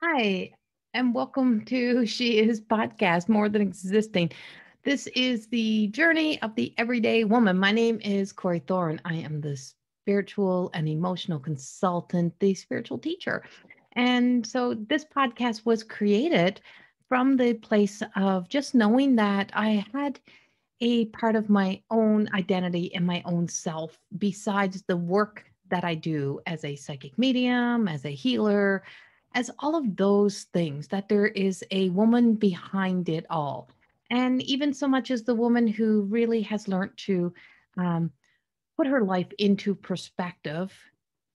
Hi, and welcome to She Is Podcast, More Than Existing. This is the journey of the everyday woman. My name is Corrie Thorne. I am the spiritual and emotional consultant, the spiritual teacher. And so this podcast was created from the place of just knowing that I had a part of my own identity and my own self besides the work that I do as a psychic medium, as a healer, as all of those things, that there is a woman behind it all. And even so much as the woman who really has learned to um, put her life into perspective,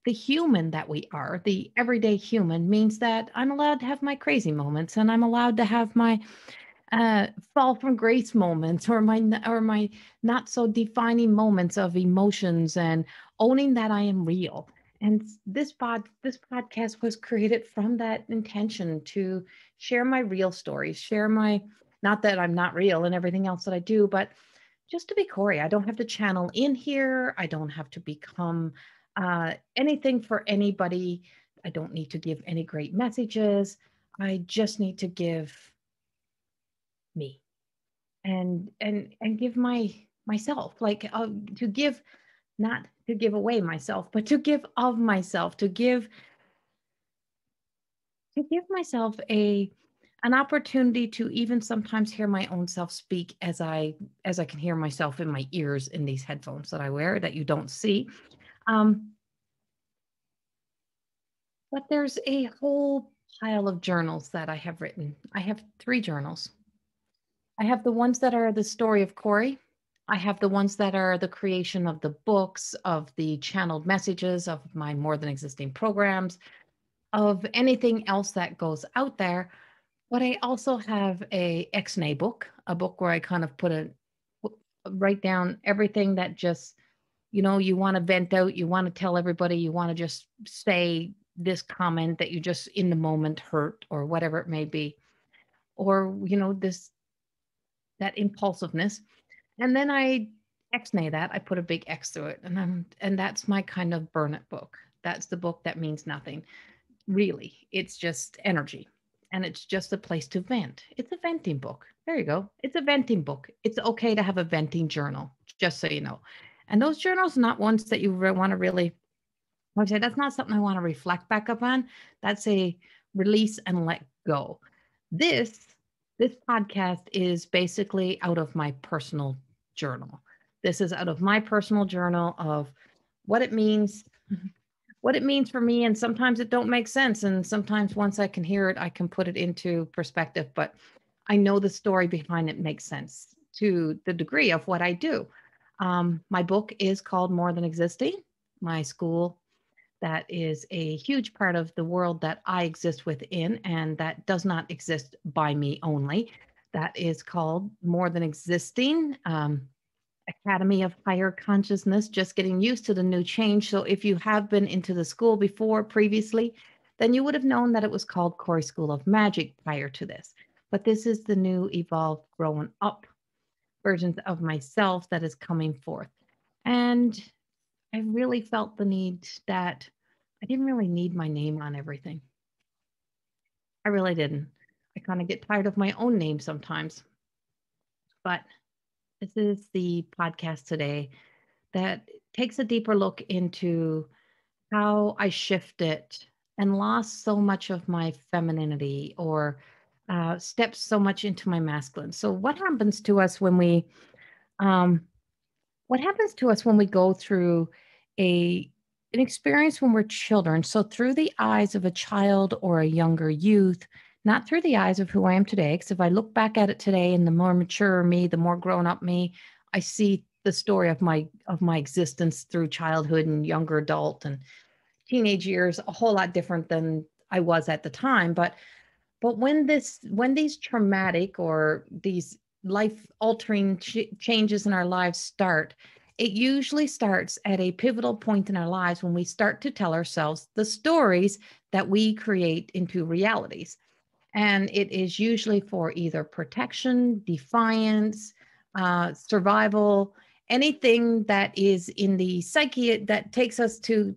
the human that we are, the everyday human, means that I'm allowed to have my crazy moments and I'm allowed to have my fall from grace moments or my not so defining moments of emotions and owning that I am real. And this podcast was created from that intention to share my real stories, share my, not that I'm not real and everything else that I do, but just to be Corey. I don't have to channel in here. I don't have to become anything for anybody. I don't need to give any great messages. I just need to give me and give myself, like, to give, not to give away myself, but to give of myself, to give myself a an opportunity to even sometimes hear my own self speak as I can hear myself in my ears in these headphones that I wear that you don't see. um but there's a whole pile of journals that I have written. I have three journals. I have the ones that are the story of Corey. I have the ones that are the creation of the books, of the channeled messages, of my more than existing programs, of anything else that goes out there. But I also have a X-nay book, a book where I kind of write down everything that just, you want to vent out, you want to tell everybody, you want to just say this comment that you just in the moment hurt or whatever it may be, or this, that impulsiveness. And then I X-nay that. I put a big X through it. And that's my kind of burn it book. That's the book that means nothing. Really. It's just energy. And it's just a place to vent. It's a venting book. There you go. It's a venting book. It's okay to have a venting journal, just so you know. And those journals are not ones that you want to really, I would say that's not something I want to reflect back up on. That's a release and let go. This this podcast is basically out of my personal journal. This is out of my personal journal of what it means, what it means for me, and sometimes it don't make sense, and sometimes once I can hear it, I can put it into perspective, but I know the story behind it makes sense to the degree of what I do. My book is called More Than Existing. My school, that is a huge part of the world that I exist within and that does not exist by me only. That is called More Than Existing, Academy of Higher Consciousness, just getting used to the new change. So if you have been into the school before previously, then you would have known that it was called Corey School of Magic prior to this. But this is the new evolved, growing up versions of myself that is coming forth. And I really felt the need that I didn't really need my name on everything. I really didn't. I kind of get tired of my own name sometimes. But this is the podcast today that takes a deeper look into how I shifted and lost so much of my femininity, or stepped so much into my masculine. So um, what happens to us when we go through a an experience when we're children? So through the eyes of a child or a younger youth, not through the eyes of who I am today. Because if I look back at it today, and the more mature me, the more grown up me, I see the story of my existence through childhood and younger adult and teenage years a whole lot different than I was at the time. But when these traumatic or these life altering changes in our lives start, it usually starts at a pivotal point in our lives when we start to tell ourselves the stories that we create into realities. And it is usually for either protection, defiance, survival, anything that is in the psyche that takes us to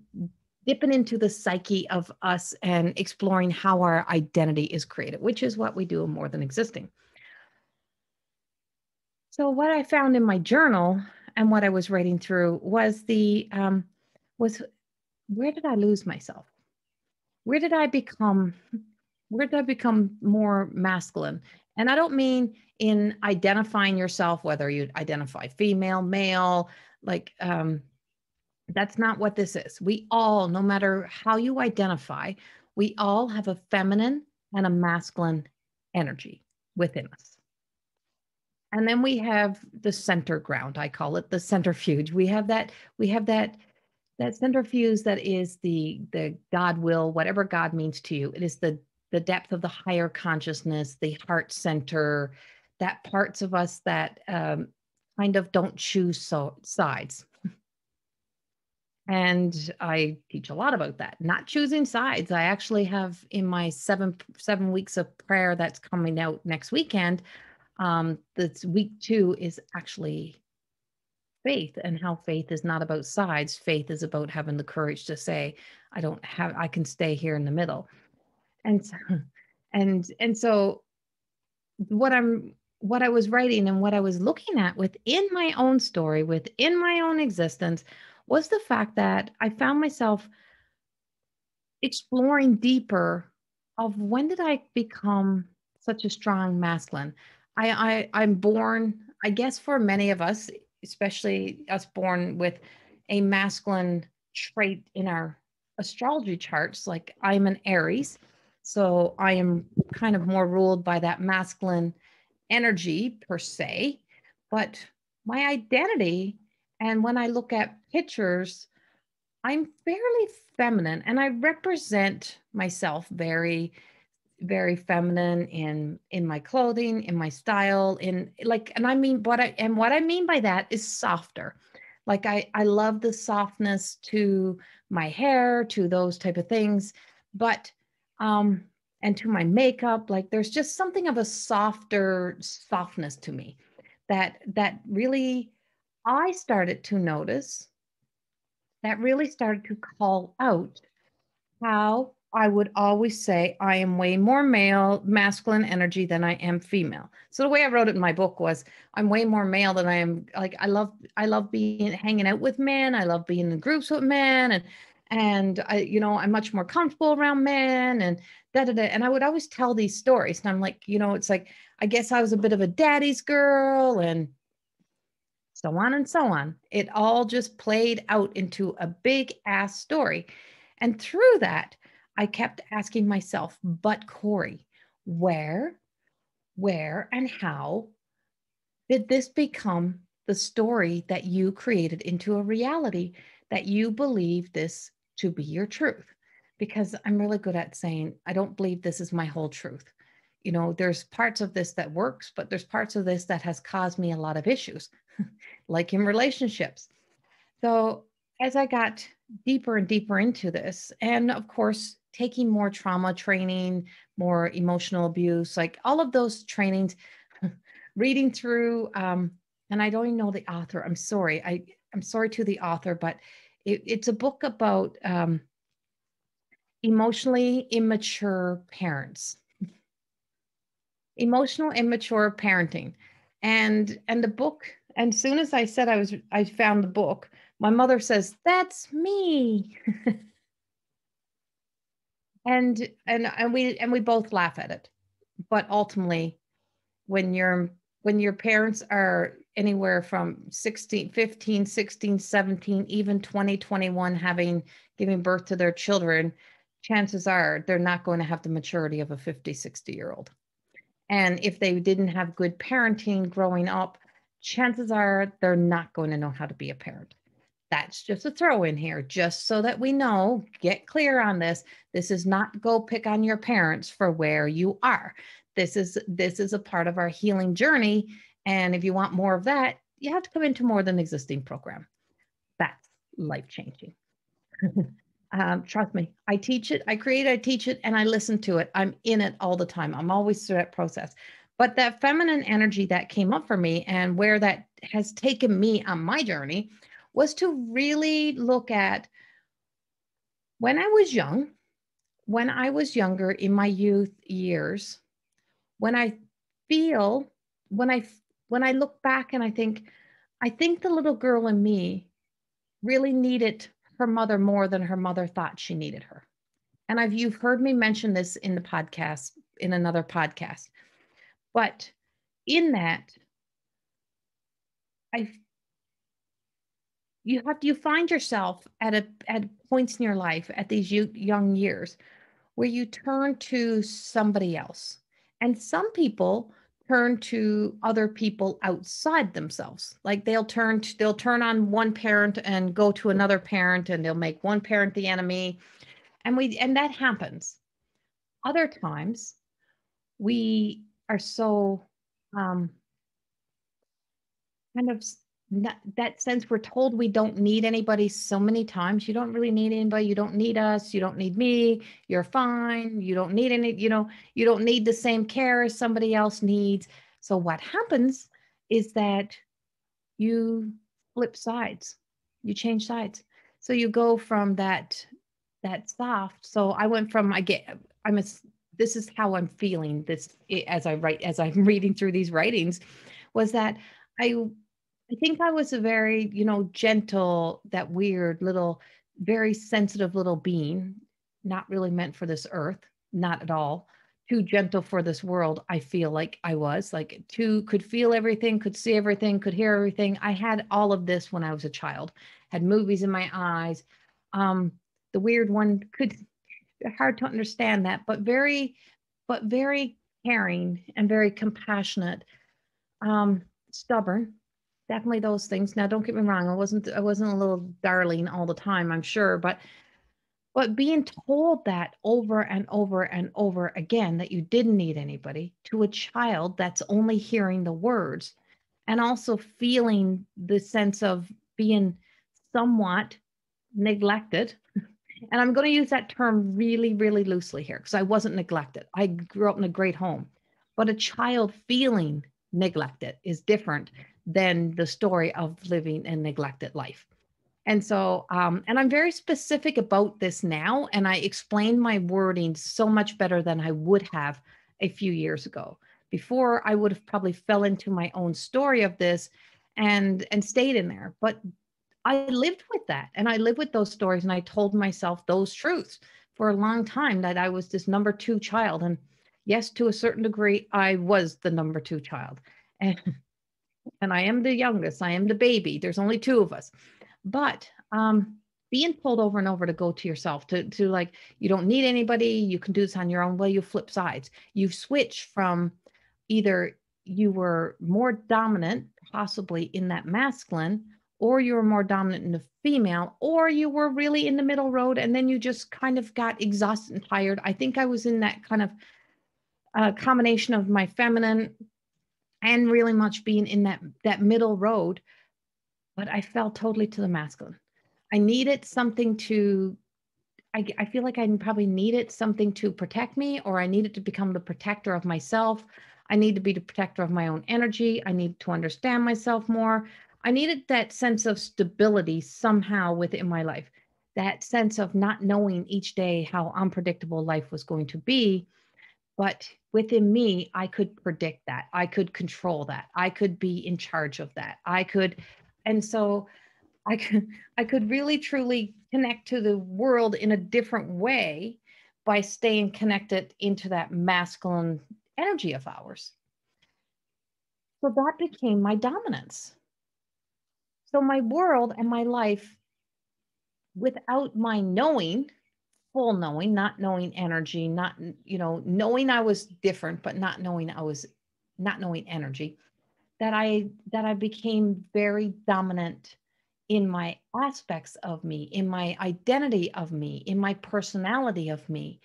dipping into the psyche of us and exploring how our identity is created, which is what we do in More Than Existing. So what I found in my journal and what I was writing through was was where did I lose myself? Where did I become where did I become more masculine? And I don't mean in identifying yourself, whether you identify female, male, like that's not what this is. We all, no matter how you identify, we all have a feminine and a masculine energy within us. And then we have the center ground. I call it the centrifuge. We have that centrifuge that is the God will, whatever God means to you. It is the depth of the higher consciousness, the heart center, that parts of us that kind of don't choose sides. And I teach a lot about that, not choosing sides. I actually have in my seven weeks of prayer that's coming out next weekend. That's week 2 is actually faith, and how faith is not about sides. Faith is about having the courage to say, I can stay here in the middle. And so, and so what I was writing and what I was looking at within my own story, within my own existence, was the fact that I found myself exploring deeper of when did I become such a strong masculine. I'm born, I guess for many of us, especially us born with a masculine trait in our astrology charts, like I'm an Aries, so I am kind of more ruled by that masculine energy per se. But my identity, and when I look at pictures, I'm fairly feminine, and I represent myself very, very feminine in my clothing, in my style, in like, and I mean what I mean by that is softer. Like I love the softness to my hair, to those type of things, but and to my makeup, like there's just something of a softer softness to me that really I started to notice, that really started to call out how I would always say I am way more masculine energy than I am female. So the way I wrote it in my book was I'm way more male than I am. Like I love being hanging out with men. I love being in groups with men, and I, I'm much more comfortable around men and da da da. And I would always tell these stories. And I'm like, it's like I guess I was a bit of a daddy's girl and so on and so on. It all just played out into a big ass story. And through that, I kept asking myself, but Corrie, where, and how did this become the story that you created into a reality, that you believe this to be your truth? Because I'm really good at saying, I don't believe this is my whole truth. There's parts of this that works, but there's parts of this that has caused me a lot of issues, like in relationships. So as I got deeper and deeper into this, and of course, taking more trauma training, more emotional abuse, like all of those trainings, reading through, and I don't even know the author. I'm sorry. I'm sorry to the author, but it's a book about emotionally immature parents, emotional immature parenting. And the book, and as soon as I said I found the book, my mother says, "That's me." and we both laugh at it. But ultimately, when your parents are anywhere from 16, 15, 16, 17, even 20, 21, giving birth to their children, chances are they're not going to have the maturity of a 50, 60-year-old. And if they didn't have good parenting growing up, chances are they're not going to know how to be a parent. That's just a throw in here, just so that we know, get clear on this. This is not go pick on your parents for where you are. This is a part of our healing journey. And if you want more of that, you have to come into More Than Existing program. That's life-changing. Trust me, I teach it, I create it, I teach it, and I listen to it. I'm in it all the time. I'm always through that process. But that feminine energy that came up for me and where that has taken me on my journey was to really look at When I was young, when I was younger in my youth years, when I feel, when I, when I look back and I think the little girl in me really needed her mother more than her mother thought she needed her. And you've heard me mention this in the podcast, in another podcast, but in that, I, you find yourself at points in your life at these young years where you turn to somebody else. And some people turn to other people outside themselves. Like they'll turn on one parent and go to another parent, and they'll make one parent the enemy. And that happens. Other times we are so um kind of that sense we're told we don't need anybody so many times. You don't really need anybody. You don't need us. You don't need me. You're fine. You don't need any, you don't need the same care as somebody else needs. So what happens is that you flip sides. You change sides. So you go from that soft. So I went from I'm a this is how I'm feeling this as I'm reading through these writings was that I I think I was a very, gentle, that weird little, very sensitive little being, not really meant for this earth, not at all. Too gentle for this world. I feel like I was like too, could feel everything, could see everything, could hear everything. I had all of this when I was a child, had movies in my eyes. Um, the weird one could, hard to understand that, but very caring and very compassionate, stubborn, definitely those things. Now, don't get me wrong, I wasn't a little darling all the time, I'm sure, but being told that over and over and over again that you didn't need anybody to a child that's only hearing the words, and also feeling the sense of being somewhat neglected. And I'm going to use that term really, really loosely here because I wasn't neglected. I grew up in a great home. But a child feeling neglected is different than the story of living a neglected life. And so, and I'm very specific about this now, and I explain my wording so much better than I would have a few years ago. Before, I would have probably fell into my own story of this and stayed in there. But I lived with that, and I lived with those stories, and I told myself those truths for a long time, that I was this number two child. And yes, to a certain degree, I was the number two child. And, and I am the youngest, I am the baby. There's only two of us. But being told over and over to go to yourself, to like, you don't need anybody, you can do this on your own. Well, you flip sides. You switch from either you were more dominant, possibly in that masculine, or you were more dominant in the female, or you were really in the middle road, and then you just kind of got exhausted and tired. I think I was in that kind of combination of my feminine and really much being in that middle road, but I fell totally to the masculine. I needed something to, I feel like I probably needed something to protect me, or I needed to become the protector of myself. I need to be the protector of my own energy. I need to understand myself more. I needed that sense of stability somehow within my life, that sense of not knowing each day how unpredictable life was going to be. But within me, I could predict that. I could control that. I could be in charge of that. And so I could I could really truly connect to the world in a different way by staying connected into that masculine energy of ours. So that became my dominance. So my world and my life, without my knowing, full knowing, not knowing energy, not, knowing I was different, but not knowing energy, that I became very dominant in my aspects of me, in my identity of me, in my personality of me,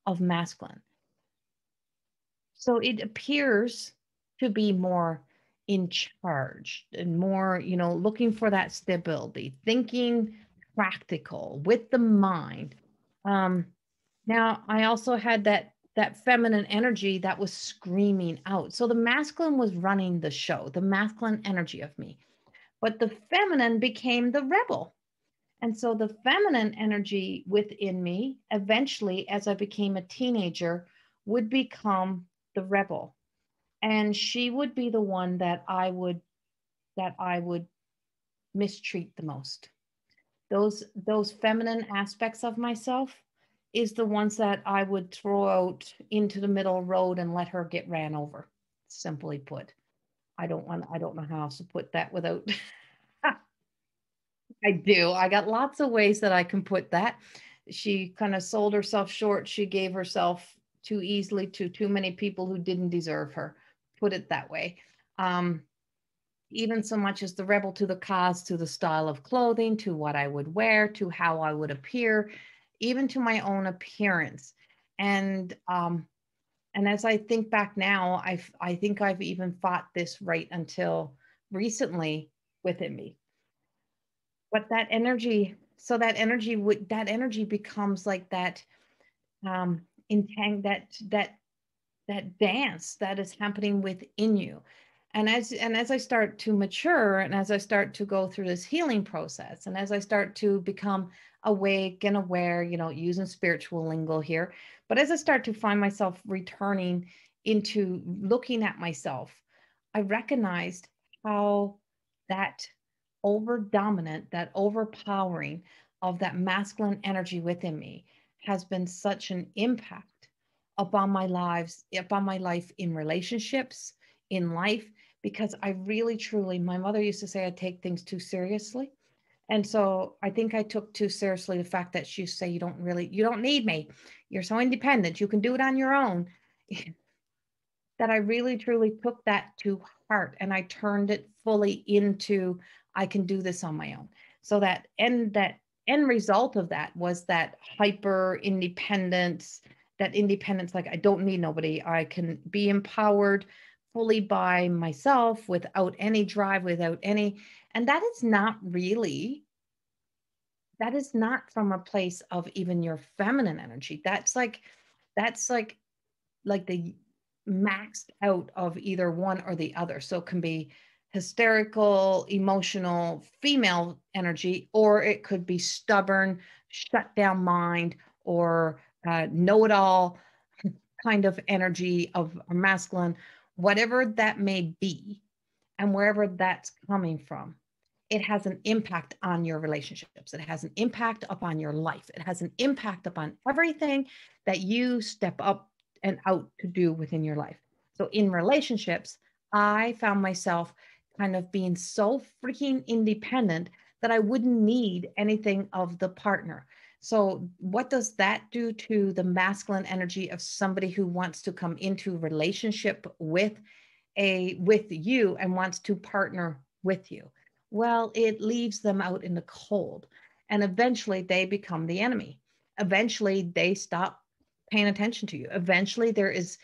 of masculine. So it appears to be more in charge and more, looking for that stability, thinking practical with the mind. Um, Now, I also had that feminine energy that was screaming out. So the masculine was running the show, the masculine energy of me. But the feminine became the rebel. And so the feminine energy within me, eventually, as I became a teenager, would become the rebel. And she would be the one that I would mistreat the most. Those feminine aspects of myself is the ones that I would throw out into the middle road and let her get ran over. Simply put. I don't know how else to put that without I do. I got lots of ways that I can put that. She kind of sold herself short. She gave herself too easily to too many people who didn't deserve her. Put it that way. Um, Even so much as the rebel to the cause, to the style of clothing, to what I would wear, to how I would appear, even to my own appearance. And and as I think back now, I think I've even fought this right until recently within me. But that energy, so that energy becomes like that intang that dance that is happening within you. And as I start to mature, and as I start to go through this healing process, and as I start to become awake and aware, using spiritual lingo here, but as I start to find myself returning into looking at myself, I recognized how that over dominant, that overpowering of that masculine energy within me has been such an impact upon my life in relationships, in life, because I really truly, my mother used to say I take things too seriously. And so I think I took too seriously the fact that she used to say, you don't need me. You're so independent. You can do it on your own. That I really truly took that to heart and I turned it fully into I can do this on my own. So that end result of that was that hyper independence, that independence, like I don't need nobody. I can be empowered fully by myself without any drive, without any, and that is not from a place of even your feminine energy. That's like the maxed out of either one or the other. So it can be hysterical, emotional, female energy, or it could be stubborn, shut down mind, or know it all kind of energy of masculine, whatever that may be, and wherever that's coming from. It has an impact on your relationships. It has an impact upon your life. It has an impact upon everything that you step up and out to do within your life. So in relationships, I found myself kind of being so freaking independent that I wouldn't need anything of the partner. So what does that do to the masculine energy of somebody who wants to come into relationship with you and wants to partner with you? Well, it leaves them out in the cold. And eventually they become the enemy. Eventually they stop paying attention to you. Eventually there is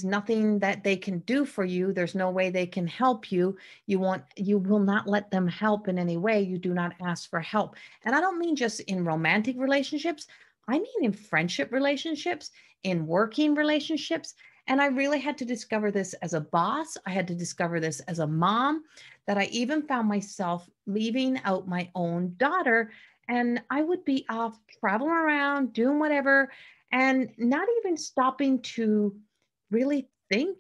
nothing that they can do for you. There's no way they can help you. You will not let them help in any way. You do not ask for help. And I don't mean just in romantic relationships. I mean in friendship relationships, in working relationships. And I really had to discover this as a boss. I had to discover this as a mom, that I even found myself leaving out my own daughter. And I would be off traveling around, doing whatever, and not even stopping to really think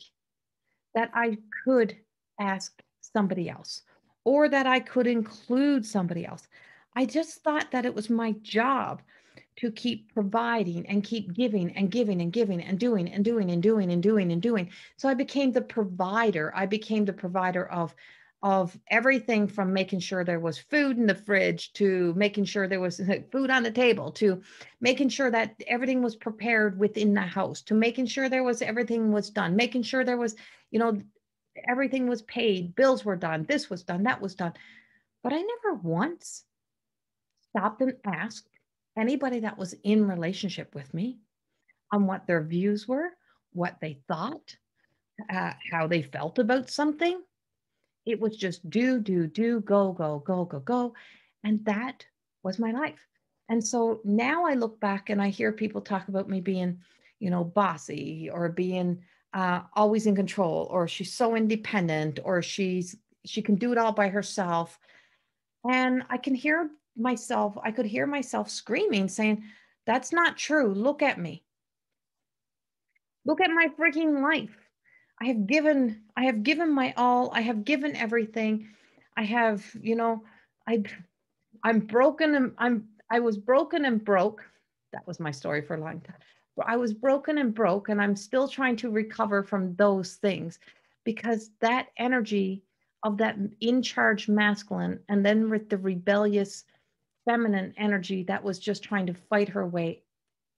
that I could ask somebody else or that I could include somebody else. I just thought that it was my job to keep providing and keep giving and giving and giving and doing and doing and doing and doing and doing. So I became the provider. I became the provider of everything from making sure there was food in the fridge to making sure there was food on the table to making sure that everything was prepared within the house to making sure there was everything was done, making sure there was, you know, everything was paid, bills were done, this was done, that was done. But I never once stopped and asked anybody that was in relationship with me on what their views were, what they thought, how they felt about something. It was just do, go, go, go, go, go. And that was my life. And so now I look back and I hear people talk about me being, bossy or being always in control, or she's so independent, or she can do it all by herself. And I can hear myself, I could hear myself screaming, saying, that's not true. Look at me. Look at my freaking life. I have given my all. I have given everything. I have, I I'm broken and I was broken and broke. That was my story for a long time. I was broken and broke, and I'm still trying to recover from those things because that energy of that in charge masculine, and then with the rebellious feminine energy that was just trying to fight her way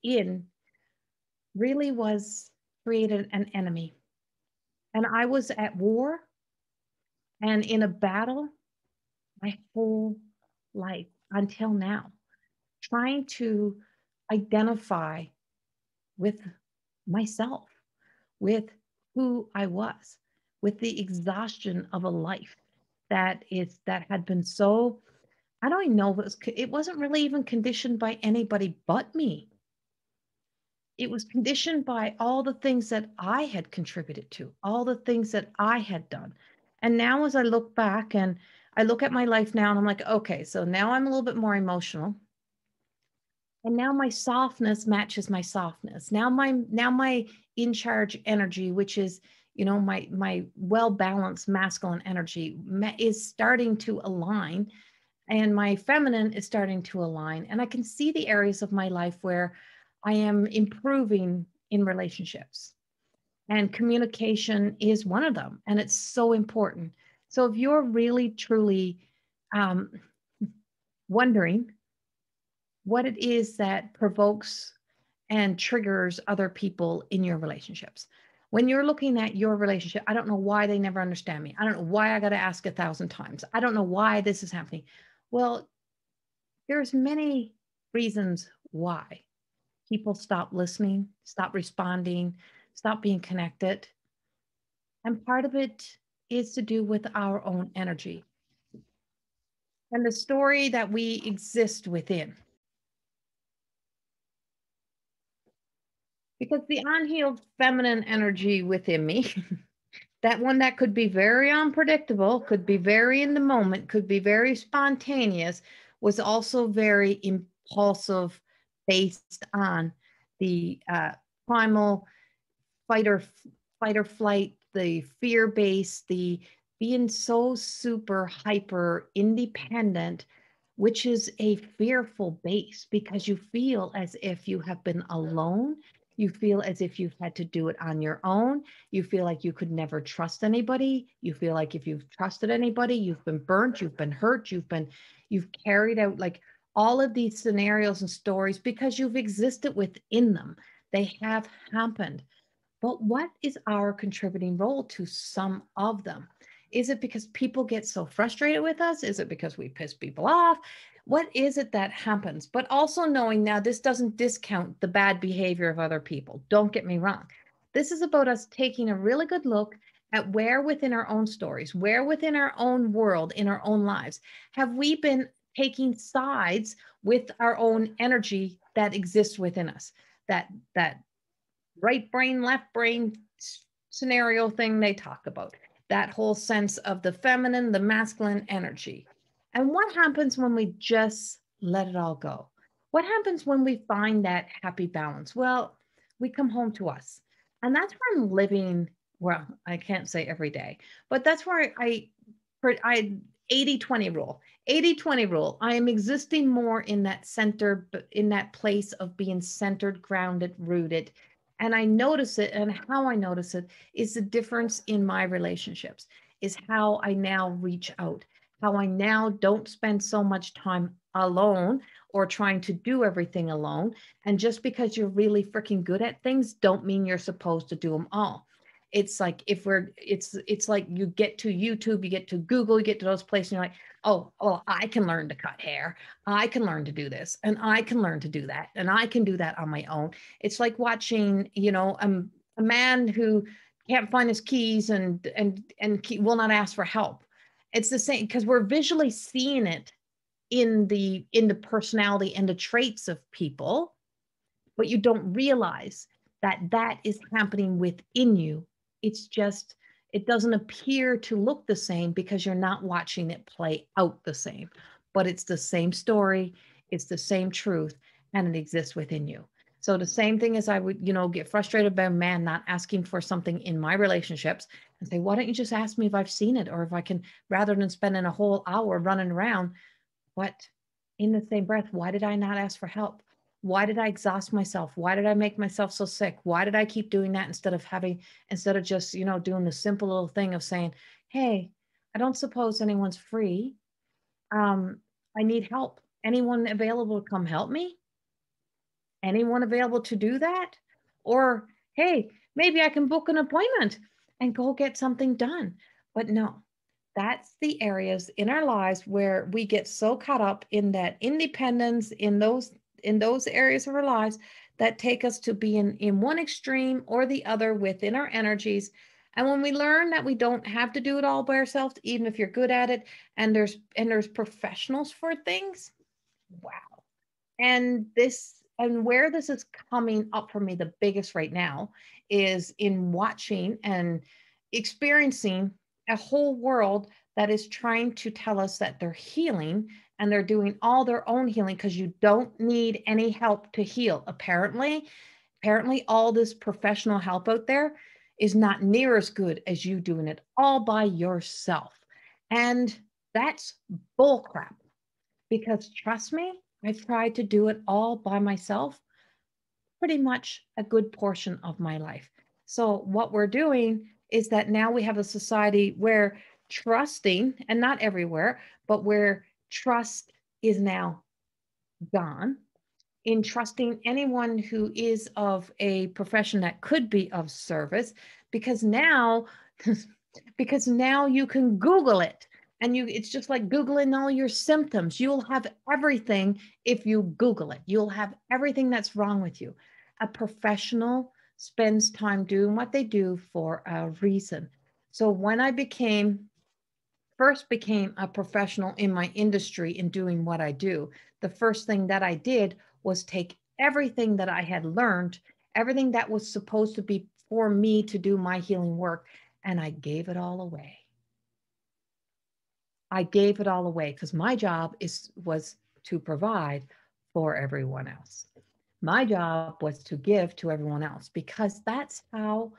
in, really was created an enemy. And I was at war and in a battle my whole life until now, trying to identify with myself, with who I was, with the exhaustion of a life that had been so, I don't even know if it wasn't really even conditioned by anybody but me. It was conditioned by all the things that I had contributed to, all the things that I had done. And now as I look back and I look at my life now and I'm like, okay, so now I'm a little bit more emotional. And now my softness matches my softness. Now my in charge energy, which is, my well balanced masculine energy is starting to align, and my feminine is starting to align. And I can see the areas of my life where I am improving in relationships, and communication is one of them. And it's so important. So if you're really truly um, wondering what it is that provokes and triggers other people in your relationships. When you're looking at your relationship, I don't know why they never understand me. I don't know why I got to ask 1,000 times. I don't know why this is happening. Well, there's many reasons why people stop listening, stop responding, stop being connected. And part of it is to do with our own energy and the story that we exist within. Because the unhealed feminine energy within me, that one that could be very unpredictable, could be very in the moment, could be very spontaneous, was also very impulsive, based on the primal fight or fight or flight, the fear based, the being so super hyper independent, which is a fearful base because you feel as if you have been alone. You feel as if you've had to do it on your own. You feel like you could never trust anybody. You feel like if you've trusted anybody, you've been burnt, you've been hurt, you've carried out like all of these scenarios and stories because you've existed within them. They have happened. But what is our contributing role to some of them? Is it because people get so frustrated with us? Is it because we piss people off? What is it that happens? But also knowing now, this doesn't discount the bad behavior of other people. Don't get me wrong. This is about us taking a really good look at where within our own stories, where within our own world, in our own lives, have we been taking sides with our own energy that exists within us, that right brain, left brain scenario thing they talk about, that whole sense of the feminine, the masculine energy. And what happens when we just let it all go? What happens when we find that happy balance? Well, we come home to us. And that's where I'm living. Well, I can't say every day, but that's where I 80-20 rule. 80-20 rule. I am existing more in that center, in that place of being centered, grounded, rooted. And I notice it, and how I notice it is the difference in my relationships, is how I now reach out, how I now don't spend so much time alone or trying to do everything alone. And just because you're really freaking good at things, don't mean you're supposed to do them all. It's like it's like you get to YouTube, you get to Google, you get to those places, and you're like, oh, well, I can learn to cut hair. I can learn to do this, and I can learn to do that, and I can do that on my own. It's like watching, a man who can't find his keys and will not ask for help. It's the same because we're visually seeing it in the personality and the traits of people, but you don't realize that that is happening within you. It's just, it doesn't appear to look the same because you're not watching it play out the same. but it's the same story, it's the same truth, and it exists within you. So the same thing as I would, get frustrated by a man not asking for something in my relationships and say, why don't you just ask me if I've seen it or if I can, rather than spending a whole hour running around. But in the same breath, why did I not ask for help? Why did I exhaust myself? Why did I make myself so sick? Why did I keep doing that instead of just, doing the simple little thing of saying, hey, I don't suppose anyone's free. I need help. Anyone available to come help me? Anyone available to do that? Or, hey, maybe I can book an appointment and go get something done. But no, that's the areas in our lives where we get so caught up in that independence in those areas of our lives that take us to be in one extreme or the other within our energies. And when we learn that we don't have to do it all by ourselves, even if you're good at it, and there's professionals for things, wow. And where this is coming up for me the biggest right now is in watching and experiencing a whole world that is trying to tell us that they're healing and they're doing all their own healing because you don't need any help to heal. Apparently all this professional help out there is not near as good as you doing it all by yourself. And that's bullcrap. Because trust me, I've tried to do it all by myself pretty much a good portion of my life. So, what we're doing is that now we have a society where trusting, and not everywhere, but where trust is now gone in trusting anyone who is of a profession that could be of service, because now because now you can Google it, and it's just like Googling all your symptoms. You'll have everything. If you Google it, you'll have everything that's wrong with you. A professional spends time doing what they do for a reason. So when I first became a professional in my industry in doing what I do, the first thing that I did was take everything that I had learned, everything that was supposed to be for me to do my healing work, and I gave it all away. I gave it all away because my job was to provide for everyone else. My job was to give to everyone else because that's how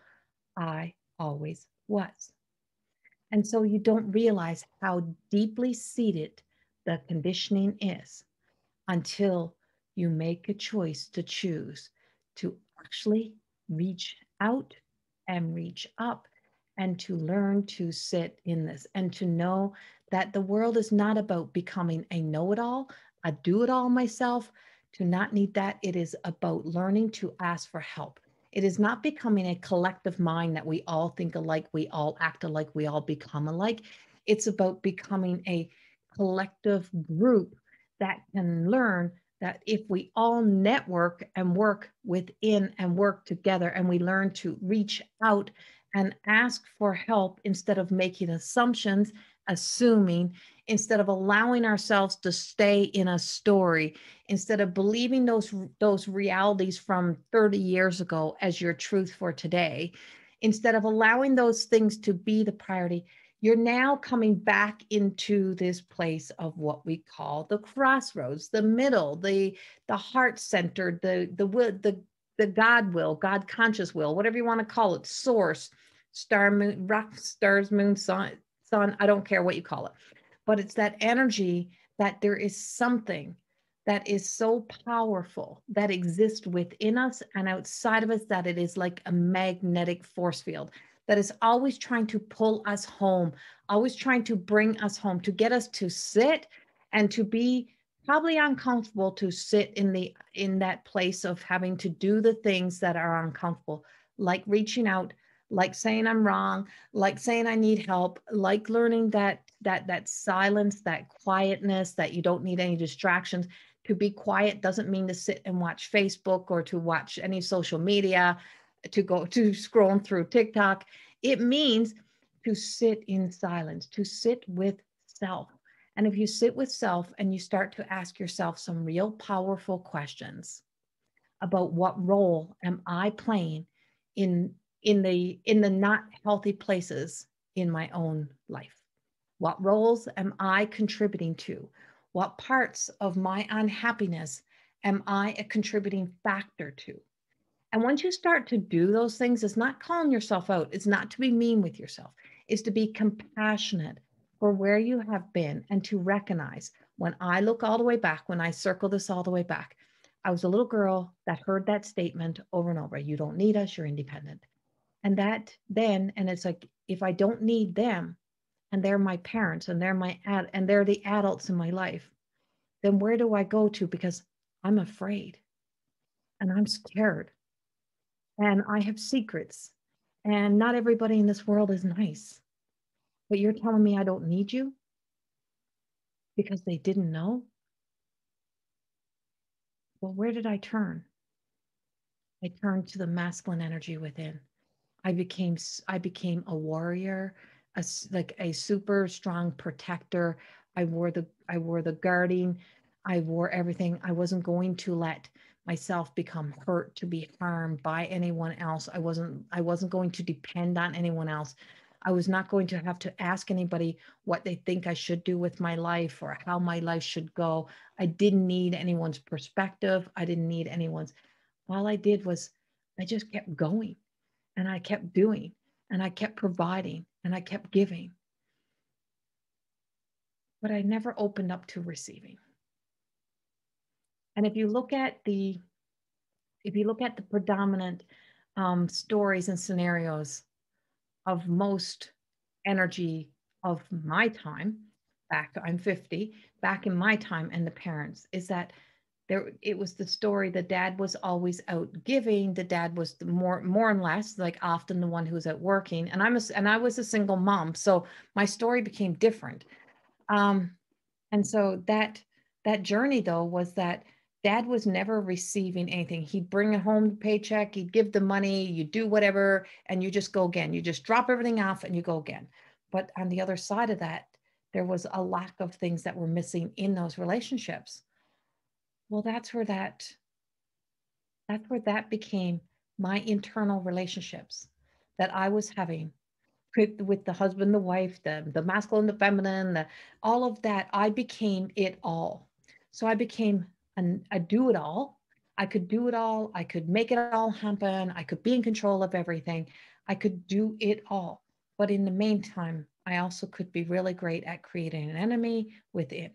I always was. And so you don't realize how deeply seated the conditioning is until you make a choice to choose to actually reach out and reach up and to learn to sit in this and to know that the world is not about becoming a know-it-all, a do-it-all myself, to not need that. It is about learning to ask for help. It is not becoming a collective mind that we all think alike, we all act alike, we all become alike. It's about becoming a collective group that can learn that if we all network and work within and work together and we learn to reach out and ask for help instead of making assumptions, assuming, instead of allowing ourselves to stay in a story, instead of believing those realities from 30 years ago as your truth for today, instead of allowing those things to be the priority, you're now coming back into this place of what we call the crossroads, the middle, the heart centered, the God will, God conscious will, whatever you want to call it, source, star, moon, rock, stars, moon, sun, I don't care what you call it. But it's that energy that there is something that is so powerful that exists within us and outside of us, that it is like a magnetic force field that is always trying to pull us home, always trying to bring us home, to get us to sit and to be probably uncomfortable, to sit in that place of having to do the things that are uncomfortable, like reaching out, like saying I'm wrong, like saying I need help, like learning that silence, that quietness, that you don't need any distractions. To be quiet doesn't mean to sit and watch Facebook or to watch any social media, to go to scrolling through TikTok. It means to sit in silence, to sit with self. And if you sit with self and you start to ask yourself some real powerful questions about what role am I playing in the not healthy places in my own life? What roles am I contributing to? What parts of my unhappiness am I a contributing factor to? And once you start to do those things, it's not calling yourself out. It's not to be mean with yourself. It's to be compassionate for where you have been and to recognize when I look all the way back, when I circle this all the way back, I was a little girl that heard that statement over and over. You don't need us, you're independent. And that then, and it's like, if I don't need them and they're my parents and and they're the adults in my life, then where do I go to? Because I'm afraid and I'm scared and I have secrets and not everybody in this world is nice. But you're telling me I don't need you because they didn't know? Well, where did I turn? I turned to the masculine energy within. I became a warrior, like a super strong protector. I wore the guarding. I wore everything. I wasn't going to let myself become hurt to be harmed by anyone else. I wasn't going to depend on anyone else. I was not going to have to ask anybody what they think I should do with my life or how my life should go. I didn't need anyone's perspective. I didn't need anyone's. All I did was I just kept going and I kept doing and I kept providing and I kept giving. But I never opened up to receiving. And if you look at the predominant stories and scenarios of most energy of my time, I'm 50, back in my time and the parents, is that it was the story, the dad was always out giving, the dad was the more and less like often the one who was out working, and I was a single mom, so my story became different. And so that journey though was that dad was never receiving anything. He'd bring home the paycheck, he'd give the money, you do whatever, and you just go again. You just drop everything off and you go again. But on the other side of that, there was a lack of things that were missing in those relationships. Well, that's where that became my internal relationships that I was having with the husband, the wife, the masculine, the feminine, all of that. I became it all. So I became a do it all. I could do it all. I could make it all happen. I could be in control of everything. I could do it all. But in the meantime, I also could be really great at creating an enemy within,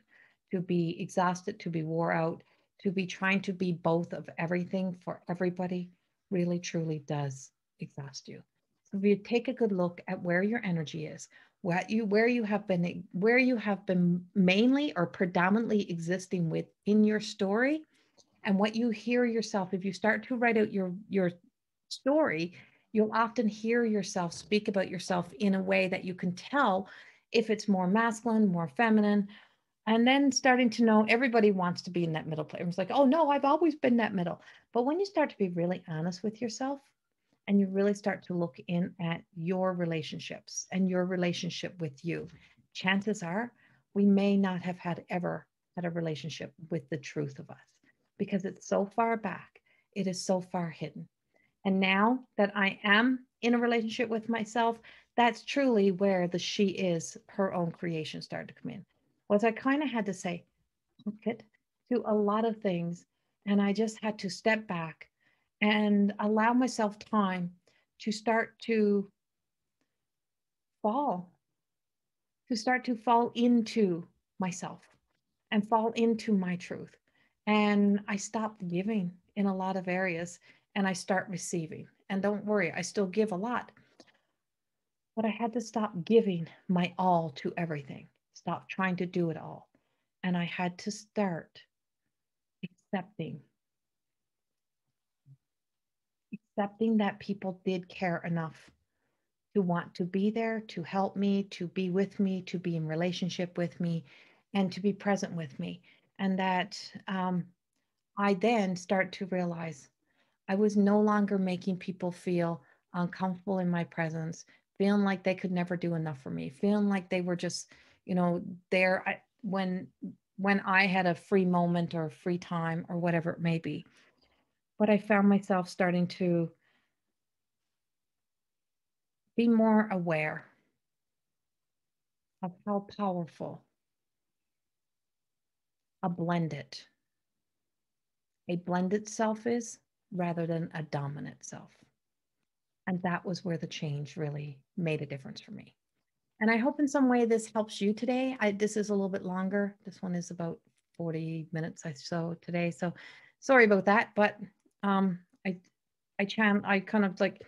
to be exhausted, to be wore out, to be trying to be both of everything for everybody really truly does exhaust you. So if you take a good look at where your energy is, where you have been mainly or predominantly existing with in your story, and what you hear yourself, if you start to write out your story, you'll often hear yourself speak about yourself in a way that you can tell if it's more masculine, more feminine, and then starting to know everybody wants to be in that middle place. It's like, oh no, I've always been that middle. But when you start to be really honest with yourself and you really start to look in at your relationships and your relationship with you, chances are we may not have ever had a relationship with the truth of us because it's so far back, it is so far hidden. And now that I am in a relationship with myself, that's truly where the she is, her own creation started to come in. Was I kind of had to say, it to a lot of things. And I just had to step back and allow myself time to start to fall, into myself and fall into my truth. And I stopped giving in a lot of areas and I start receiving. And don't worry, I still give a lot, but I had to stop giving my all to everything, stop trying to do it all. And I had to start accepting accepting that people did care enough to want to be there, to help me, to be with me, to be in relationship with me, and to be present with me. And that I then start to realize I was no longer making people feel uncomfortable in my presence, feeling like they could never do enough for me, feeling like they were just, there when I had a free moment or free time or whatever it may be. But I found myself starting to be more aware of how powerful a blended self is rather than a dominant self. And that was where the change really made a difference for me. And I hope in some way this helps you today. This is a little bit longer. This one is about 40 minutes I so today. So sorry about that, but um I I kind of like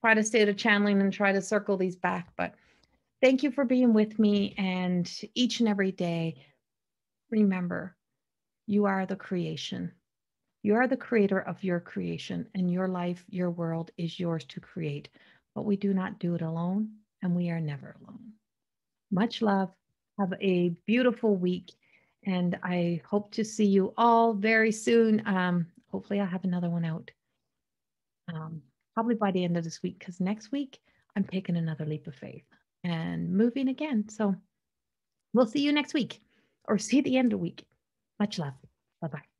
try to stay to channeling and try to circle these back, but thank you for being with me, and each and every day remember you are the creation. You are the creator of your creation, and your life, your world is yours to create. But we do not do it alone, and we are never alone. Much love. Have a beautiful week. And I hope to see you all very soon. Hopefully, I'll have another one out probably by the end of this week, because next week I'm taking another leap of faith and moving again. So we'll see you next week or see you at the end of the week. Much love. Bye bye.